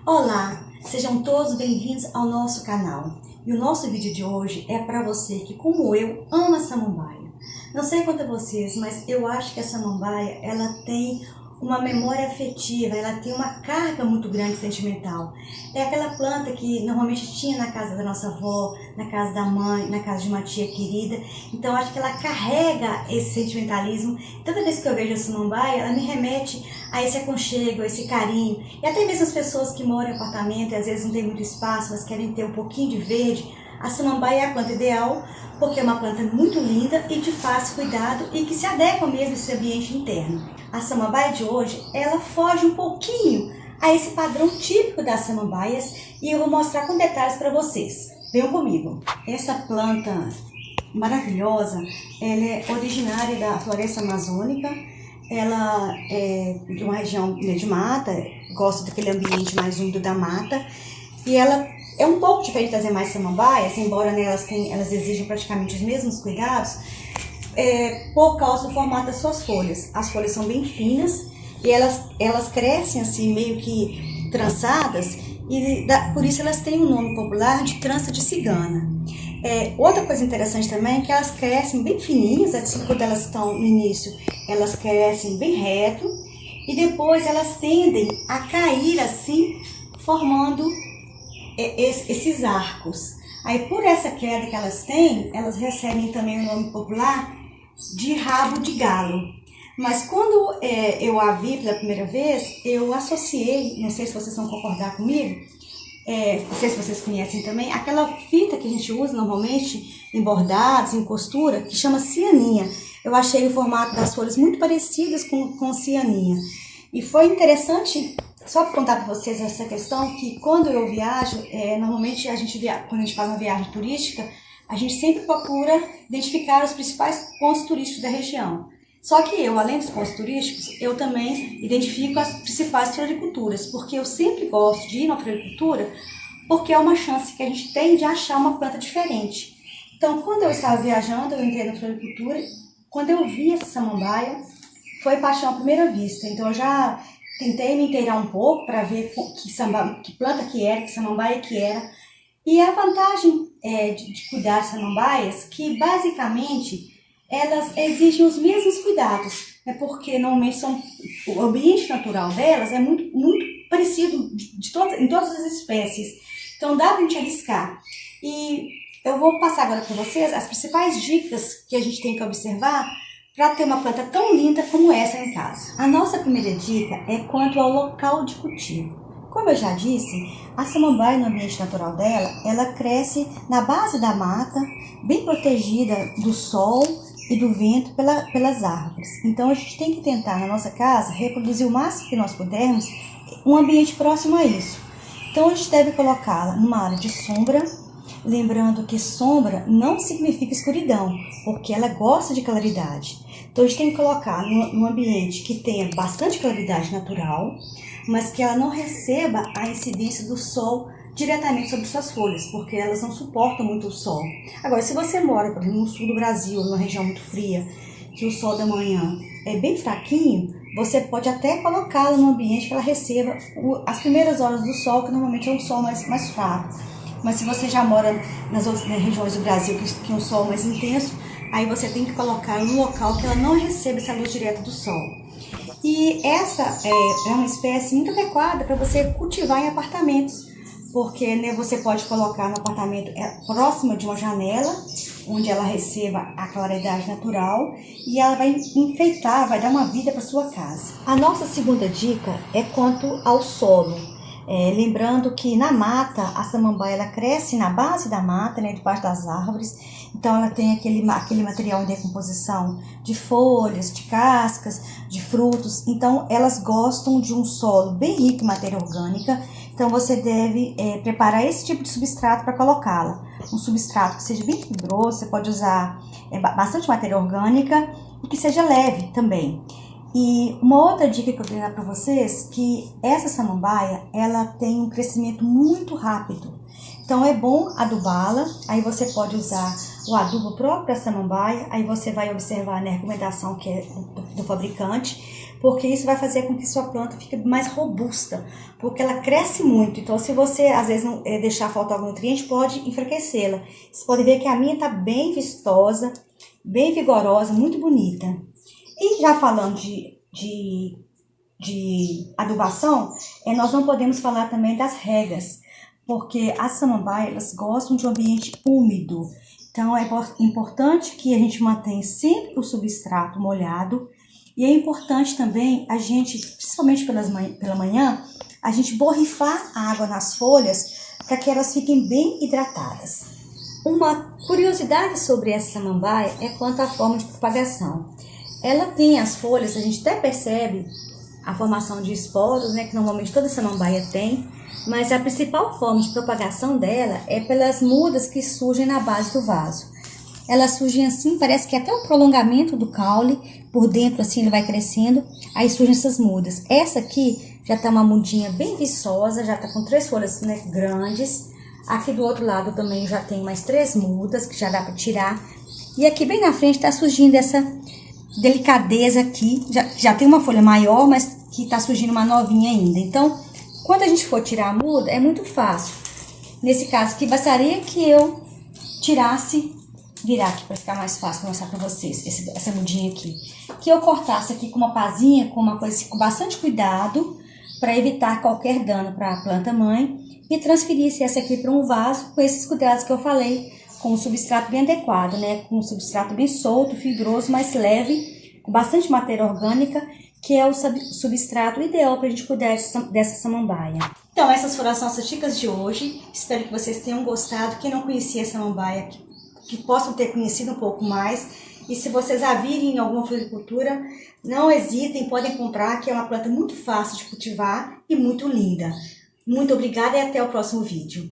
Olá, sejam todos bem-vindos ao nosso canal. E o nosso vídeo de hoje é para você que, como eu, ama samambaia. Não sei quanto a vocês, mas eu acho que a samambaia, ela tem uma memória afetiva, ela tem uma carga muito grande sentimental. É aquela planta que normalmente tinha na casa da nossa avó, na casa da mãe, na casa de uma tia querida. Então acho que ela carrega esse sentimentalismo. Toda vez que eu vejo a samambaia, ela me remete a esse aconchego, a esse carinho. E até mesmo as pessoas que moram em apartamento e às vezes não tem muito espaço, mas querem ter um pouquinho de verde, a samambaia é a planta ideal, porque é uma planta muito linda e de fácil cuidado e que se adequa mesmo a esse ambiente interno. A samambaia de hoje, ela foge um pouquinho a esse padrão típico das samambaias e eu vou mostrar com detalhes para vocês. Venham comigo. Essa planta maravilhosa, ela é originária da floresta amazônica. Ela é de uma região de mata, gosta daquele ambiente mais úmido da mata. E ela é um pouco diferente das demais samambaias, embora elas exijam praticamente os mesmos cuidados, por causa do formato das suas folhas. As folhas são bem finas e elas crescem assim meio que trançadas e por isso elas têm o nome popular de trança de cigana. Outra coisa interessante também é que elas crescem bem fininhas, assim, quando elas estão no início, elas crescem bem reto e depois elas tendem a cair assim, formando esses arcos. Aí por essa queda que elas têm, elas recebem também o nome popular de rabo de galo. Mas quando eu a vi pela primeira vez, eu associei, não sei se vocês vão concordar comigo, não sei se vocês conhecem também, aquela fita que a gente usa normalmente em bordados, em costura, que chama cianinha. Eu achei o formato das folhas muito parecidas com cianinha. E foi interessante, só para contar para vocês essa questão, que quando eu viajo, normalmente quando a gente faz uma viagem turística, a gente sempre procura identificar os principais pontos turísticos da região. Só que eu, além dos pontos turísticos, eu também identifico as principais floriculturas, porque eu sempre gosto de ir na floricultura, porque é uma chance que a gente tem de achar uma planta diferente. Então, quando eu estava viajando, eu entrei na floricultura, quando eu vi essa samambaia, foi paixão à primeira vista. Então, eu já tentei me inteirar um pouco para ver que planta que era, que samambaia que era. E a vantagem de cuidar de samambaias, que basicamente elas exigem os mesmos cuidados, porque normalmente o ambiente natural delas é muito parecido em todas as espécies. Então dá pra gente arriscar. E eu vou passar agora para vocês as principais dicas que a gente tem que observar para ter uma planta tão linda como essa em casa. A nossa primeira dica é quanto ao local de cultivo. Como eu já disse, a samambaia no ambiente natural dela, ela cresce na base da mata, bem protegida do sol e do vento pelas árvores. Então a gente tem que tentar na nossa casa reproduzir o máximo que nós pudermos um ambiente próximo a isso. Então a gente deve colocá-la numa área de sombra, lembrando que sombra não significa escuridão, porque ela gosta de claridade. Então a gente tem que colocar num ambiente que tenha bastante claridade natural, mas que ela não receba a incidência do sol diretamente sobre suas folhas, porque elas não suportam muito o sol. Agora, se você mora, por exemplo, no sul do Brasil, numa região muito fria, que o sol da manhã é bem fraquinho, você pode até colocá-la num ambiente que ela receba as primeiras horas do sol, que normalmente é um sol mais fraco. Mas se você já mora nas outras regiões do Brasil que é um sol mais intenso, aí você tem que colocar num local que ela não receba essa luz direta do sol. E essa é uma espécie muito adequada para você cultivar em apartamentos, porque você pode colocar no apartamento próximo de uma janela, onde ela receba a claridade natural e ela vai enfeitar, vai dar uma vida para sua casa. A nossa segunda dica é quanto ao solo. Lembrando que na mata, a samambaia ela cresce na base da mata, debaixo das árvores, então ela tem aquele material em decomposição de folhas, de cascas, de frutos, então elas gostam de um solo bem rico em matéria orgânica, então você deve preparar esse tipo de substrato para colocá-la. Um substrato que seja bem fibroso, você pode usar bastante matéria orgânica e que seja leve também. E uma outra dica que eu queria dar para vocês, que essa samambaia, ela tem um crescimento muito rápido. Então é bom adubá-la, aí você pode usar o adubo próprio da samambaia, aí você vai observar na recomendação que é do fabricante, porque isso vai fazer com que sua planta fique mais robusta, porque ela cresce muito. Então, se você às vezes não deixar faltar algum nutriente, pode enfraquecê-la. Vocês podem ver que a minha está bem vistosa, bem vigorosa, muito bonita. E já falando de adubação, nós não podemos falar também das regas, porque as samambaias, elas gostam de um ambiente úmido. Então, é importante que a gente mantenha sempre o substrato molhado. E é importante também a gente, principalmente pela manhã, a gente borrifar a água nas folhas para que elas fiquem bem hidratadas. Uma curiosidade sobre essa samambaia é quanto à forma de propagação. Ela tem as folhas, a gente até percebe a formação de esporos, né, que normalmente toda samambaia tem, mas a principal forma de propagação dela é pelas mudas que surgem na base do vaso. Elas surgem assim, parece que é até um prolongamento do caule, por dentro assim ele vai crescendo, aí surgem essas mudas. Essa aqui já tá uma mudinha bem viçosa, já tá com 3 folhas, né, grandes. Aqui do outro lado também já tem mais 3 mudas, que já dá para tirar. E aqui bem na frente tá surgindo essa delicadeza aqui, já tem uma folha maior, mas que tá surgindo uma novinha ainda. Então, quando a gente for tirar a muda, é muito fácil. Nesse caso aqui, bastaria que eu tirasse, virar aqui para ficar mais fácil para mostrar para vocês, essa mudinha aqui. Que eu cortasse aqui com uma pazinha, com uma coisa assim, com bastante cuidado, para evitar qualquer dano para a planta mãe, e transferisse essa aqui para um vaso, com esses cuidados que eu falei, com um substrato bem adequado, né? Com um substrato bem solto, fibroso, mais leve, com bastante matéria orgânica, que é o substrato ideal para a gente cuidar dessa samambaia. Então, essas foram as nossas dicas de hoje. Espero que vocês tenham gostado. Quem não conhecia a samambaia, que possam ter conhecido um pouco mais. E se vocês a virem em alguma floricultura, não hesitem, podem comprar, que é uma planta muito fácil de cultivar e muito linda. Muito obrigada e até o próximo vídeo.